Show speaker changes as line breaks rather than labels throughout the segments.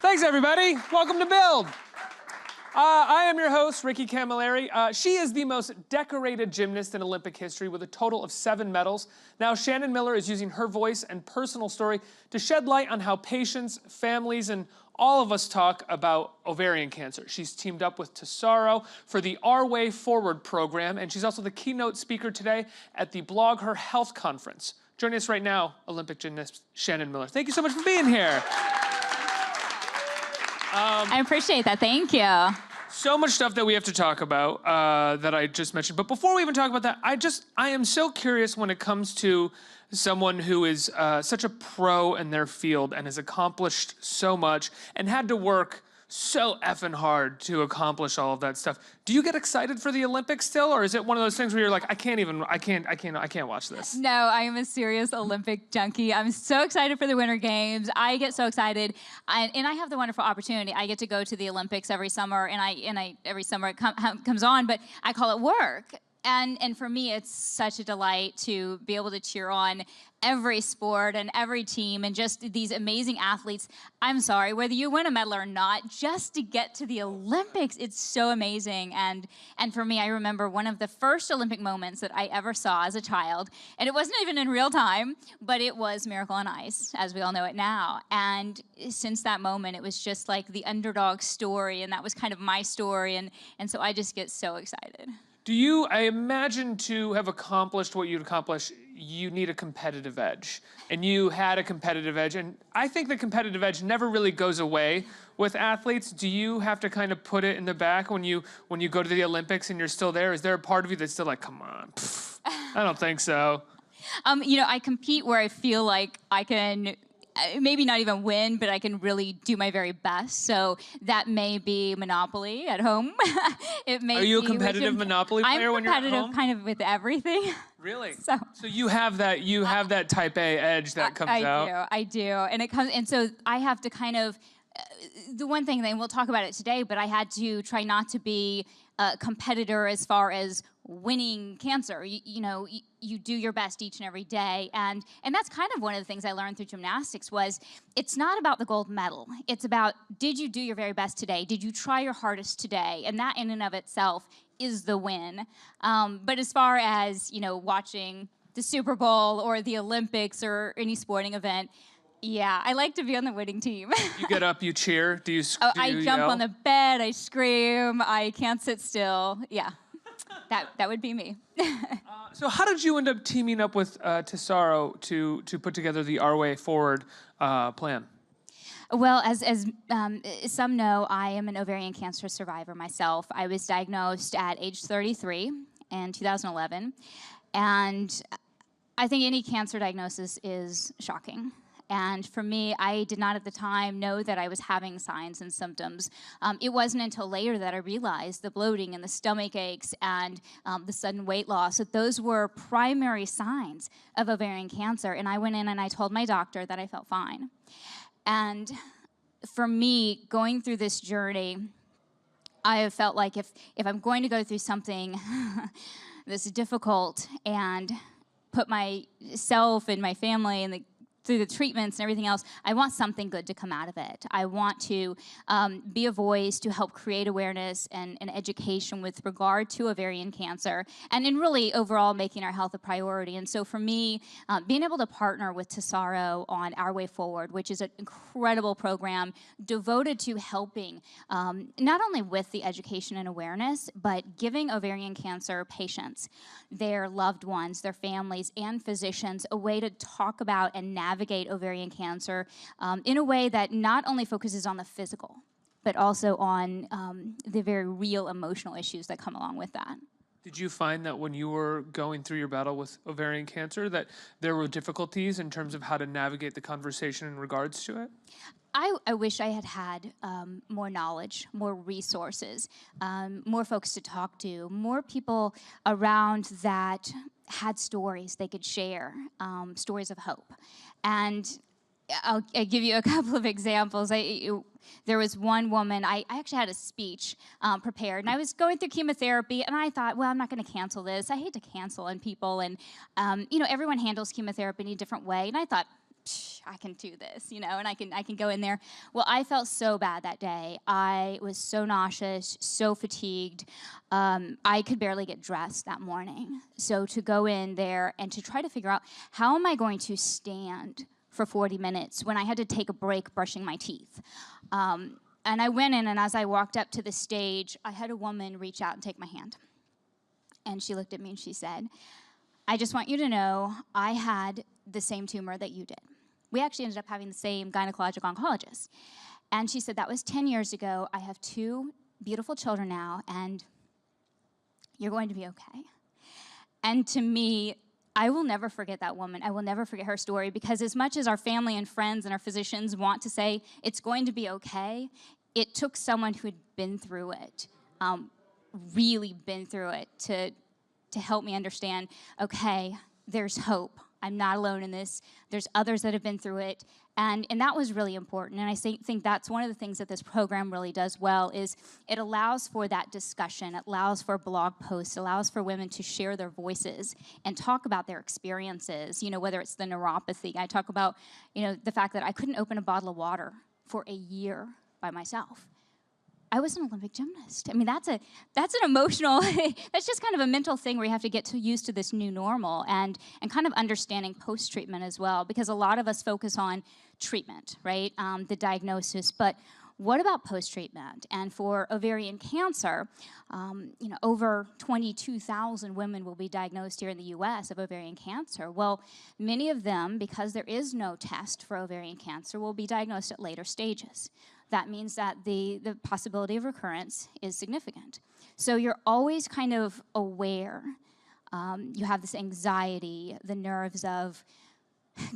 Thanks, everybody. Welcome to Build. I am your host, Ricky Camilleri. She is the most decorated gymnast in Olympic history with a total of 7 medals. Now, Shannon Miller is using her voice and personal story to shed light on how patients, families, and all of us talk about ovarian cancer. She's teamed up with TESARO for the Our Way Forward program, and she's also the keynote speaker today at the Blog Her Health Conference. Joining us right now, Olympic gymnast Shannon Miller. Thank you so much for being here.
I appreciate that, thank you.
So much stuff that we have to talk about that I just mentioned. But before we even talk about that, I am so curious when it comes to someone who is such a pro in their field and has accomplished so much and had to work so effing hard to accomplish all of that stuff. Do you get excited for the Olympics still, or is it one of those things where you're like, I can't watch this?
No, I am a serious Olympic junkie. I'm so excited for the Winter Games. I get so excited, and I have the wonderful opportunity. I get to go to the Olympics every summer, and every summer it comes on, but I call it work. And for me, it's such a delight to be able to cheer on every sport and every team and just these amazing athletes. I'm sorry, whether you win a medal or not, just to get to the Olympics, it's so amazing. And for me, I remember one of the first Olympic moments that I ever saw as a child, and it wasn't even in real time, but it was Miracle on Ice, as we all know it now. And since that moment, it was just like the underdog story, and that was kind of my story, and so I just get so excited.
I imagine to have accomplished what you'd accomplish, you need a competitive edge. And you had a competitive edge. And I think the competitive edge never really goes away with athletes. Do you have to kind of put it in the back when you go to the Olympics and you're still there? Is there a part of you that's still like, come on, I don't think so.
You know, I compete where I feel like I can maybe not even win, but I can really do my very best. So that may be Monopoly at home. It may.
Are you a competitive Monopoly player when you're at home?
I'm competitive kind of with everything.
Really?
So
you have that type A edge that comes out.
I do. And so I have to kind of, the one thing, and we'll talk about it today, but I had to try not to be a competitor as far as winning cancer. You do your best each and every day, and that's kind of one of the things I learned through gymnastics was it's not about the gold medal. It's about, did you do your very best today? Did you try your hardest today? And that in and of itself is the win. But as far as watching the Super Bowl or the Olympics or any sporting event, yeah, I like to be on the winning team.
You get up, you cheer. Do you?
I jump
yell?
on the bed. I scream. I can't sit still. Yeah, that would be me.
So how did you end up teaming up with TESARO to put together the Our Way Forward plan?
Well, as some know, I am an ovarian cancer survivor myself. I was diagnosed at age 33 in 2011, and I think any cancer diagnosis is shocking. And for me, I did not at the time know that I was having signs and symptoms. It wasn't until later that I realized the bloating and the stomach aches and the sudden weight loss, that those were primary signs of ovarian cancer. And I went in and I told my doctor that I felt fine. And for me, going through this journey, I have felt like if I'm going to go through something this difficult and put myself and my family and through the treatments and everything else, I want something good to come out of it. I want to be a voice to help create awareness and education with regard to ovarian cancer, and in really overall making our health a priority. And so for me, being able to partner with TESARO on Our Way Forward, which is an incredible program devoted to helping not only with the education and awareness, but giving ovarian cancer patients, their loved ones, their families, and physicians a way to talk about and navigate ovarian cancer in a way that not only focuses on the physical, but also on the very real emotional issues that come along with that.
Did you find that when you were going through your battle with ovarian cancer that there were difficulties in terms of how to navigate the conversation in regards to it?
I wish I had more knowledge, more resources, more folks to talk to, more people around that had stories they could share, stories of hope. And I'll give you a couple of examples. There was one woman, I actually had a speech prepared, and I was going through chemotherapy, and I thought, well, I'm not going to cancel this. I hate to cancel on people, and everyone handles chemotherapy in a different way. And I thought, I can do this, and I can go in there. Well, I felt so bad that day. I was so nauseous, so fatigued. I could barely get dressed that morning. So to go in there and to try to figure out, how am I going to stand for 40 minutes when I had to take a break brushing my teeth? And I went in, and as I walked up to the stage, I had a woman reach out and take my hand. And she looked at me and she said, I just want you to know I had the same tumor that you did. We actually ended up having the same gynecologic oncologist. And she said, that was 10 years ago. I have 2 beautiful children now, and you're going to be okay. And to me, I will never forget that woman. I will never forget her story, because as much as our family and friends and our physicians want to say it's going to be okay, it took someone who had been through it, really been through it, to help me understand, okay, there's hope. I'm not alone in this. There's others that have been through it. And that was really important. And I think that's one of the things that this program really does well, is it allows for that discussion. It allows for blog posts. It allows for women to share their voices and talk about their experiences, whether it's the neuropathy. I talk about, the fact that I couldn't open a bottle of water for a year by myself. I was an Olympic gymnast. I mean, that's an emotional, that's just kind of a mental thing where you have to get used to this new normal, and kind of understanding post-treatment as well, because a lot of us focus on treatment, right? The diagnosis, but what about post-treatment? And for ovarian cancer, over 22,000 women will be diagnosed here in the US of ovarian cancer. Well, many of them, because there is no test for ovarian cancer, will be diagnosed at later stages. That means that the possibility of recurrence is significant. So you're always kind of aware. You have this anxiety, the nerves of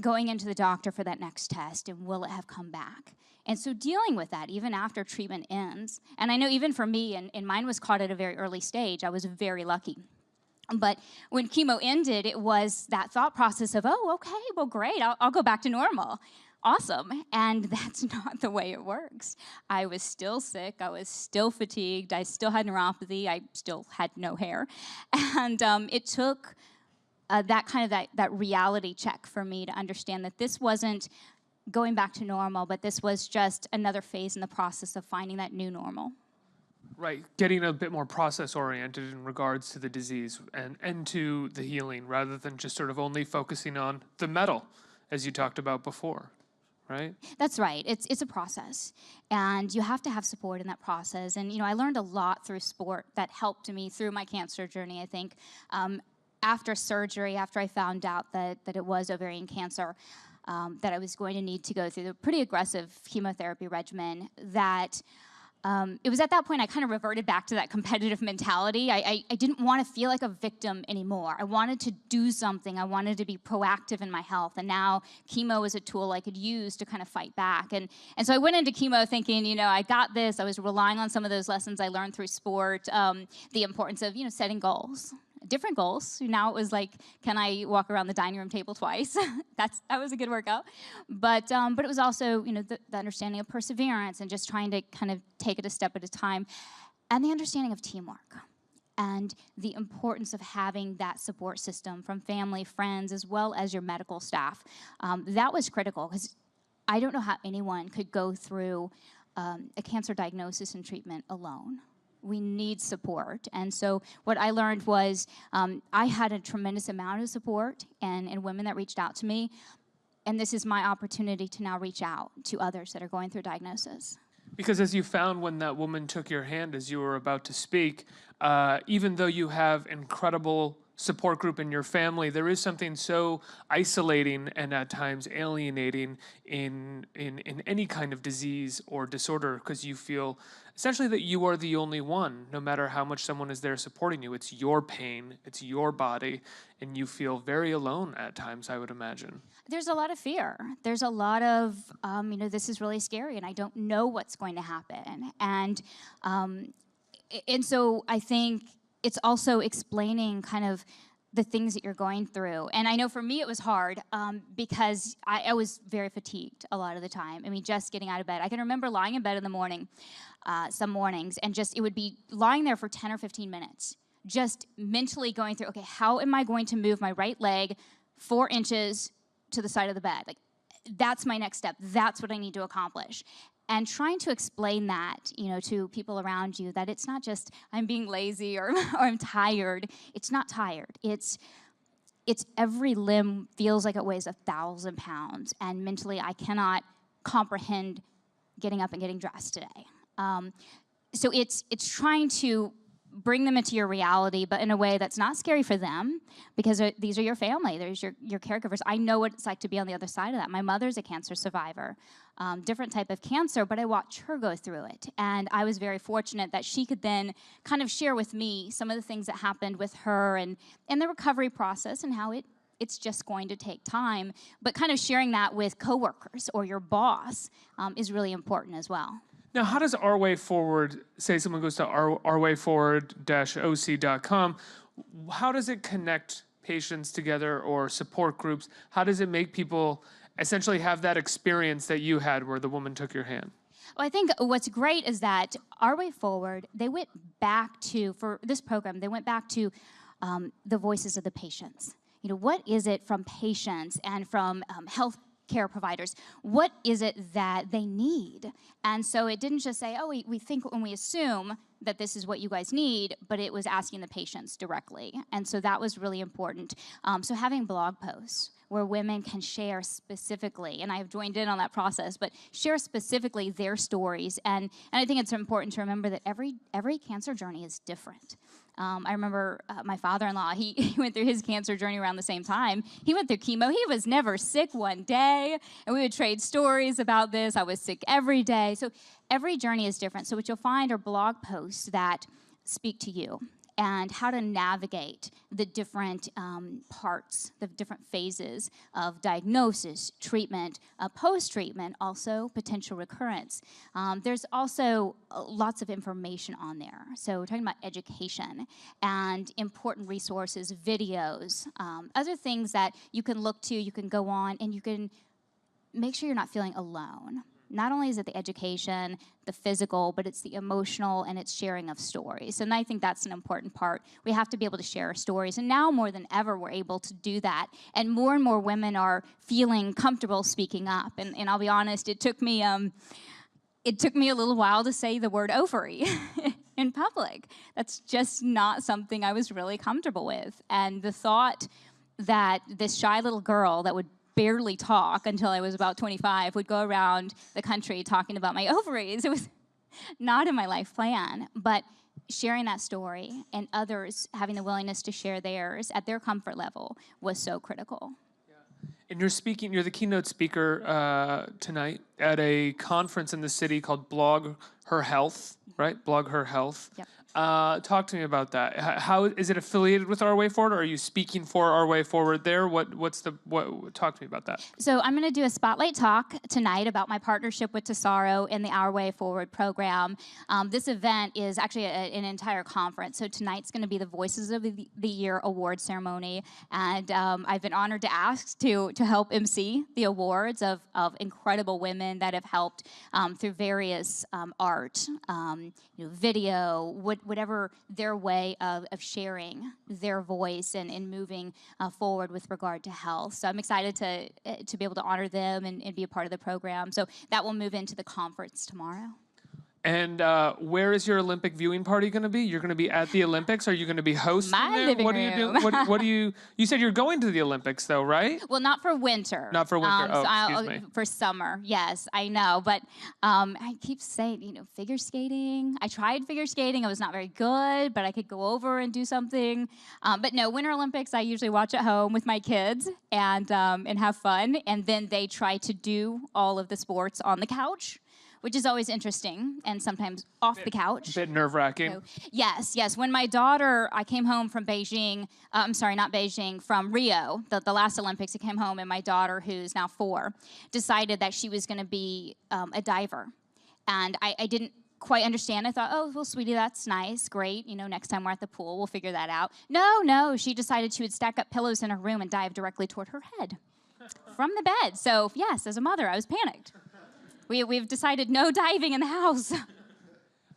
going into the doctor for that next test, and will it have come back? And so dealing with that even after treatment ends, and I know even for me, and mine was caught at a very early stage, I was very lucky. But when chemo ended, it was that thought process of, oh, okay, well, great, I'll go back to normal. Awesome. And that's not the way it works. I was still sick. I was still fatigued. I still had neuropathy. I still had no hair. And it took that reality check for me to understand that this wasn't going back to normal, but this was just another phase in the process of finding that new normal.
Right, getting a bit more process-oriented in regards to the disease and to the healing, rather than just sort of only focusing on the medal, as you talked about before. Right?
That's right. It's a process, and you have to have support in that process. And I learned a lot through sport that helped me through my cancer journey. I think after surgery, after I found out that it was ovarian cancer, that I was going to need to go through a pretty aggressive chemotherapy regimen, that it was at that point I kind of reverted back to that competitive mentality. I didn't want to feel like a victim anymore. I wanted to do something. I wanted to be proactive in my health. And now chemo is a tool I could use to kind of fight back. And so I went into chemo thinking, I got this. I was relying on some of those lessons I learned through sport, the importance of, setting goals. Different goals. Now it was like, can I walk around the dining room table twice? That was a good workout. But it was also, the understanding of perseverance and just trying to kind of take it a step at a time, and the understanding of teamwork and the importance of having that support system from family, friends, as well as your medical staff. That was critical, because I don't know how anyone could go through a cancer diagnosis and treatment alone. We need support. And so what I learned was I had a tremendous amount of support and women that reached out to me. And this is my opportunity to now reach out to others that are going through diagnosis.
Because as you found when that woman took your hand as you were about to speak, even though you have incredible support group in your family, there is something so isolating and at times alienating in any kind of disease or disorder, because you feel essentially that you are the only one, no matter how much someone is there supporting you. It's your pain, it's your body, and you feel very alone at times, I would imagine.
There's a lot of fear. There's a lot of, this is really scary and I don't know what's going to happen. And so I think it's also explaining kind of the things that you're going through. And I know for me it was hard because I was very fatigued a lot of the time. I mean, just getting out of bed. I can remember lying in bed in the morning, some mornings, and it would be lying there for 10 or 15 minutes, just mentally going through, okay, how am I going to move my right leg 4 inches to the side of the bed? Like, that's my next step. That's what I need to accomplish. And trying to explain that, to people around you, that it's not just I'm being lazy or I'm tired. It's not tired. It's every limb feels like it weighs 1,000 pounds, and mentally I cannot comprehend getting up and getting dressed today. So it's trying to bring them into your reality, but in a way that's not scary for them, because these are your family, there's your caregivers. I know what it's like to be on the other side of that. My mother's a cancer survivor, different type of cancer, but I watched her go through it. And I was very fortunate that she could then kind of share with me some of the things that happened with her and the recovery process and how it's just going to take time. But kind of sharing that with coworkers or your boss is really important as well.
Now, how does Our Way Forward, say someone goes to ourwayforward-oc.com, how does it connect patients together or support groups? How does it make people essentially have that experience that you had where the woman took your hand?
Well, I think what's great is that Our Way Forward, they went back to, for this program, they went back to the voices of the patients. What is it from patients and from health care providers, what is it that they need? And so it didn't just say, oh, we think and we assume that this is what you guys need, but it was asking the patients directly. And so that was really important. So having blog posts where women can share specifically, and I've joined in on that process, but share specifically their stories. And I think it's important to remember that every cancer journey is different. I remember my father-in-law, he went through his cancer journey around the same time. He went through chemo. He was never sick one day, and we would trade stories about this. I was sick every day. So every journey is different. So what you'll find are blog posts that speak to you and how to navigate the different parts, the different phases of diagnosis, treatment, post-treatment, also potential recurrence. There's also lots of information on there. So we're talking about education and important resources, videos, other things that you can look to, you can go on, and you can make sure you're not feeling alone. Not only is it the education, the physical, but it's the emotional and it's sharing of stories. And I think that's an important part. We have to be able to share our stories. And now more than ever, we're able to do that. And more women are feeling comfortable speaking up. And I'll be honest, it took me a little while to say the word ovary in public. That's just not something I was really comfortable with. And the thought that this shy little girl that would barely talk until I was about 25 would go around the country talking about my ovaries. It was not in my life plan, but sharing that story and others having the willingness to share theirs at their comfort level was so critical.
And you're the keynote speaker tonight at a conference in the city called Blog Her Health, right? Blog Her Health.
Yep.
Talk to me about that. How is it affiliated with Our Way Forward, or are you speaking for Our Way Forward there? Talk to me about that.
So I'm going to do a spotlight talk tonight about my partnership with TESARO and the Our Way Forward program. This event is actually an entire conference. So tonight's going to be the Voices of the Year award ceremony, and I've been honored to ask to help MC the awards of incredible women that have helped through various art, video, whatever their way of sharing their voice and moving forward with regard to health. So I'm excited to be able to honor them and be a part of the program. So that will move into the conference tomorrow.
And where is your Olympic viewing party going to be? You're going to be at the Olympics? Are you going to be hosting
My
there?
living
What are you doing? What do you? You said you're going to the Olympics, though, right?
Well, not for winter.
Not for winter. Excuse me.
For summer, yes, I know. But I keep saying, figure skating. I tried figure skating. I was not very good, but I could go over and do something. But no, Winter Olympics, I usually watch at home with my kids and have fun. And then they try to do all of the sports on the couch, which is always interesting and sometimes off the couch.
A bit nerve-wracking.
So, yes. When my daughter, I came home from Beijing, from Rio, the last Olympics, I came home, and my daughter, who's now 4, decided that she was going to be a diver. And I didn't quite understand. I thought, oh, well, sweetie, that's nice, great. Next time we're at the pool, we'll figure that out. No, she decided she would stack up pillows in her room and dive directly toward her head from the bed. So, yes, as a mother, I was panicked. We've decided no diving in the house.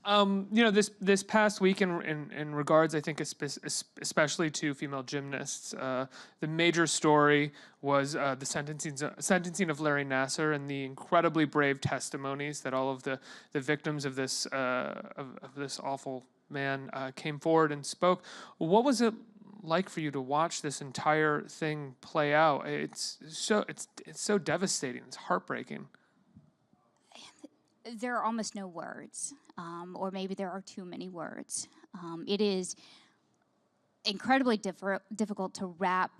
This past week in regards, I think, especially to female gymnasts, the major story was the sentencing of Larry Nassar and the incredibly brave testimonies that all of the victims of this awful man came forward and spoke. What was it like for you to watch this entire thing play out? It's so devastating. It's heartbreaking.
There are almost no words, or maybe there are too many words. It is incredibly difficult to wrap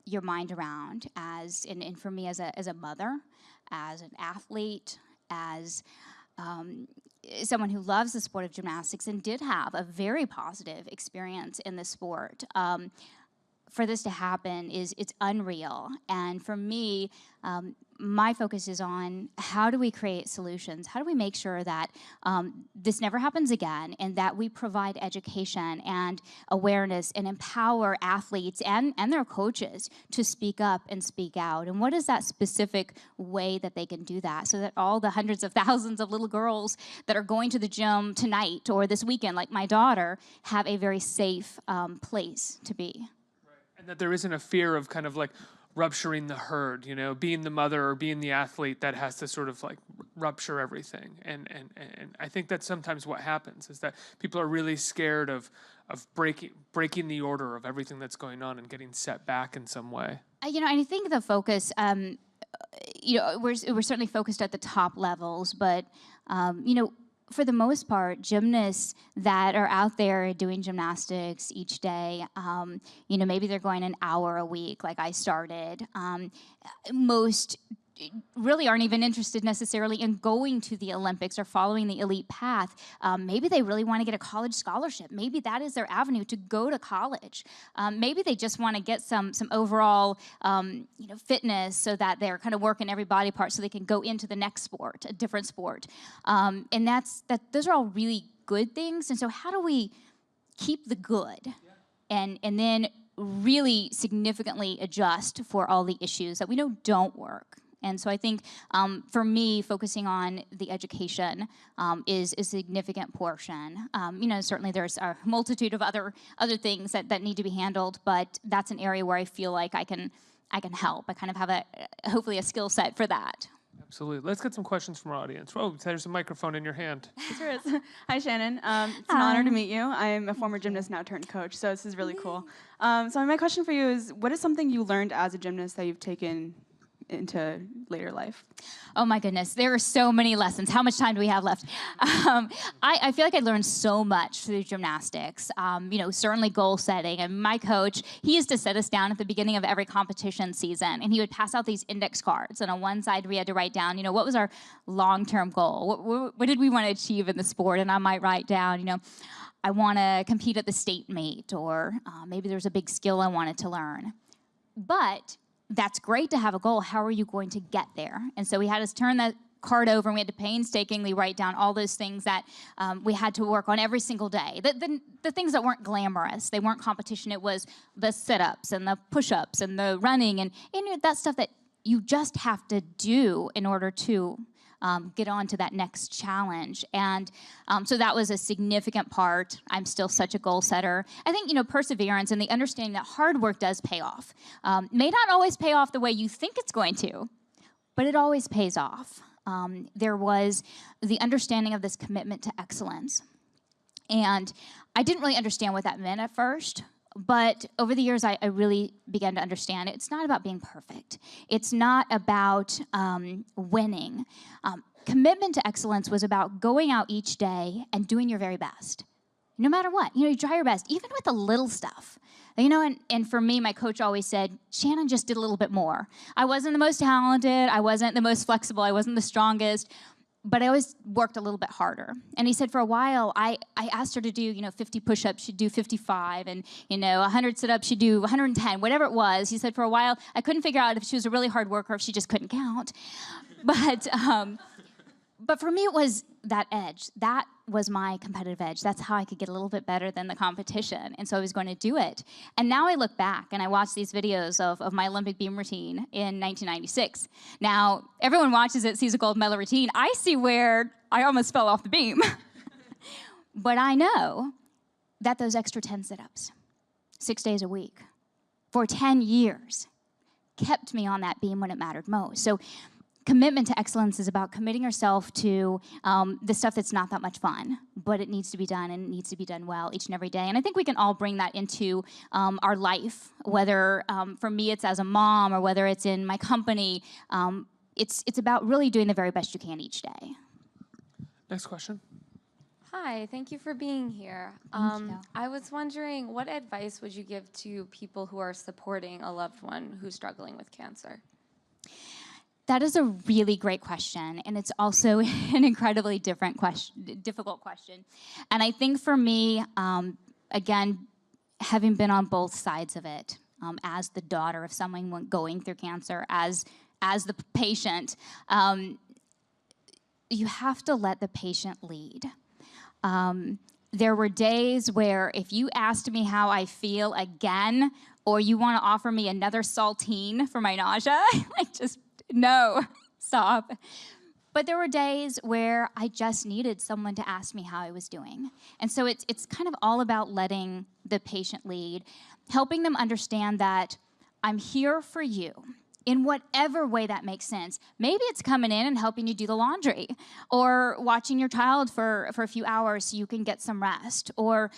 your mind around and for me as a mother, as an athlete, as someone who loves the sport of gymnastics and did have a very positive experience in the sport. For this to happen it's unreal. And for me, my focus is on how do we create solutions? How do we make sure that this never happens again, and that we provide education and awareness and empower athletes and their coaches to speak up and speak out? And what is that specific way that they can do that so that all the hundreds of thousands of little girls that are going to the gym tonight or this weekend, like my daughter, have a very safe place to be?
And that there isn't a fear of kind of like rupturing the herd, being the mother or being the athlete that has to sort of like rupture everything. And I think that's sometimes what happens, is that people are really scared of breaking the order of everything that's going on and getting set back in some way.
I think the focus, we're certainly focused at the top levels, but for the most part, gymnasts that are out there doing gymnastics each day, maybe they're going an hour a week like I started. Most really aren't even interested necessarily in going to the Olympics or following the elite path. Maybe they really want to get a college scholarship. Maybe that is their avenue to go to college. Maybe they just want to get some overall fitness so that they're kind of working every body part so they can go into the next sport, a different sport. And those are all really good things. And so how do we keep the good and then really significantly adjust for all the issues that we know don't work? And so I think for me, focusing on the education is a significant portion. Certainly there's a multitude of other things that need to be handled, but that's an area where I feel like I can help. I kind of have hopefully a skill set for that.
Absolutely. Let's get some questions from our audience. Oh, there's a microphone in your hand.
Sure is. Hi, Shannon. It's an honor to meet you. I'm a former gymnast now turned coach, so this is really cool. So my question for you is, what is something you learned as a gymnast that you've taken into later life?
Oh my goodness, there are so many lessons. How much time do we have left? I feel like I learned so much through gymnastics. Certainly goal setting. And my coach, he used to set us down at the beginning of every competition season, and he would pass out these index cards. And on one side, we had to write down, what was our long-term goal? What did we want to achieve in the sport? And I might write down, I want to compete at the state meet, or maybe there's a big skill I wanted to learn. But that's great to have a goal. How are you going to get there? And so we had to turn that card over, and we had to painstakingly write down all those things that we had to work on every single day. The things that weren't glamorous, they weren't competition. It was the sit-ups and the push-ups and the running and that stuff that you just have to do in order to get on to that next challenge. And so that was a significant part. I'm still such a goal setter. I think, perseverance and the understanding that hard work does pay off. May not always pay off the way you think it's going to, but it always pays off. There was the understanding of this commitment to excellence. And I didn't really understand what that meant at first. But over the years, I really began to understand it's not about being perfect. It's not about winning. Commitment to excellence was about going out each day and doing your very best, no matter what. You try your best, even with the little stuff. And for me, my coach always said, Shannon just did a little bit more. I wasn't the most talented. I wasn't the most flexible. I wasn't the strongest. But I always worked a little bit harder. And he said for a while, I asked her to do, 50 push-ups, she'd do 55, and, 100 sit-ups, she'd do 110, whatever it was. He said for a while, I couldn't figure out if she was a really hard worker or if she just couldn't count. But for me, it was that edge. That was my competitive edge. That's how I could get a little bit better than the competition. And so I was going to do it. And now I look back and I watch these videos of my Olympic beam routine in 1996. Now, everyone watches it, sees a gold medal routine. I see where I almost fell off the beam. But I know that those extra 10 sit-ups, 6 days a week, for 10 years, kept me on that beam when it mattered most. So commitment to excellence is about committing yourself to the stuff that's not that much fun, but it needs to be done, and it needs to be done well each and every day. And I think we can all bring that into our life, whether for me it's as a mom or whether it's in my company. It's about really doing the very best you can each day.
Next question.
Hi, thank you for being here.
Thank you.
I was wondering, what advice would you give to people who are supporting a loved one who's struggling with cancer?
That is a really great question, and it's also an incredibly difficult question. And I think for me, again, having been on both sides of it, as the daughter of someone going through cancer, as the patient, you have to let the patient lead. There were days where if you asked me how I feel again, or you want to offer me another saltine for my nausea, no, stop. But there were days where I just needed someone to ask me how I was doing. And so it's kind of all about letting the patient lead, helping them understand that I'm here for you in whatever way that makes sense. Maybe it's coming in and helping you do the laundry, or watching your child for a few hours so you can get some rest. Or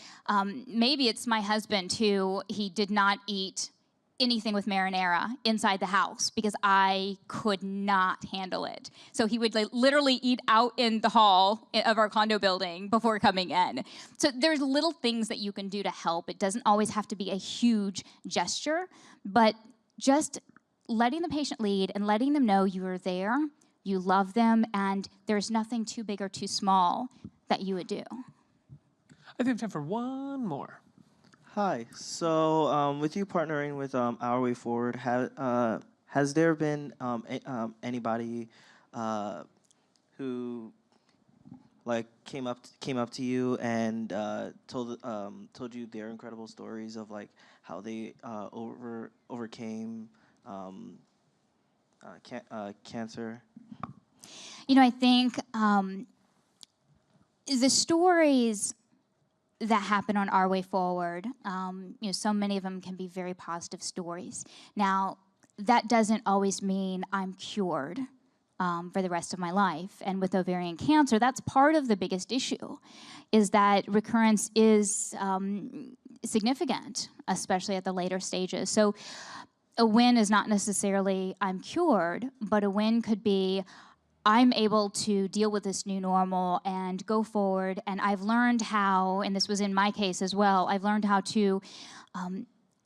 maybe it's my husband who he did not eat anything with marinara inside the house because I could not handle it. So he would literally eat out in the hall of our condo building before coming in. So there's little things that you can do to help. It doesn't always have to be a huge gesture, but just letting the patient lead and letting them know you are there, you love them, and there's nothing too big or too small that you would do.
I think we have time for one more.
Hi. So, with you partnering with Our Way Forward, has there been anybody who came up to you and told you their incredible stories of how they overcame cancer?
You know, I think the stories that happen on Our Way Forward, so many of them can be very positive stories. Now, that doesn't always mean I'm cured for the rest of my life. And with ovarian cancer, that's part of the biggest issue, is that recurrence is significant, especially at the later stages. So a win is not necessarily I'm cured, but a win could be I'm able to deal with this new normal and go forward. And I've learned how, and this was in my case as well, I've learned how to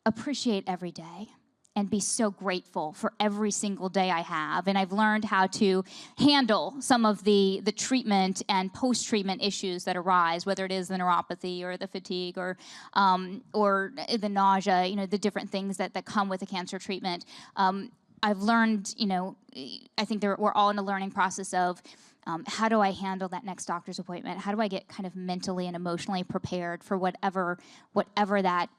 appreciate every day and be so grateful for every single day I have. And I've learned how to handle some of the treatment and post-treatment issues that arise, whether it is the neuropathy or the fatigue or the nausea, the different things that come with a cancer treatment. I've learned, I think we're all in a learning process of how do I handle that next doctor's appointment? How do I get kind of mentally and emotionally prepared for whatever that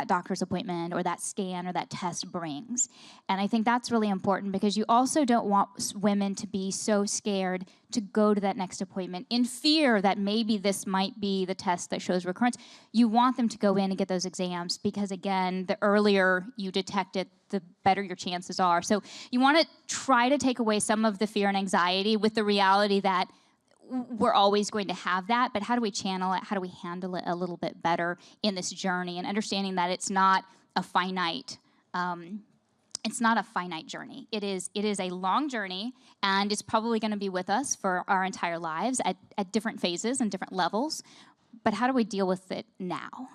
doctor's appointment or that scan or that test brings? And I think that's really important, because you also don't want women to be so scared to go to that next appointment in fear that maybe this might be the test that shows recurrence. You want them to go in and get those exams, because again, the earlier you detect it, the better your chances are. So you want to try to take away some of the fear and anxiety with the reality that we're always going to have that, but how do we channel it? How do we handle it a little bit better in this journey, and understanding that it's not a finite journey. It is a long journey, and it's probably going to be with us for our entire lives at different phases and different levels. But how do we deal with it now?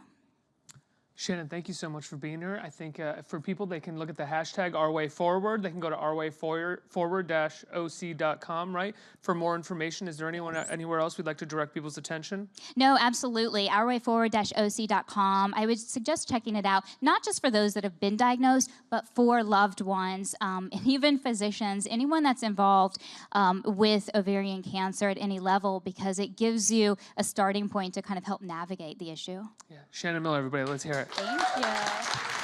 Shannon, thank you so much for being here. I think for people, they can look at the hashtag OurWayForward. They can go to ourwayforward-oc.com, right, for more information. Is there anywhere else we'd like to direct people's attention?
No, absolutely. OurWayForward-oc.com. I would suggest checking it out, not just for those that have been diagnosed, but for loved ones, and even physicians, anyone that's involved with ovarian cancer at any level, because it gives you a starting point to kind of help navigate the issue.
Yeah, Shannon Miller, everybody, let's hear it.
Thank you.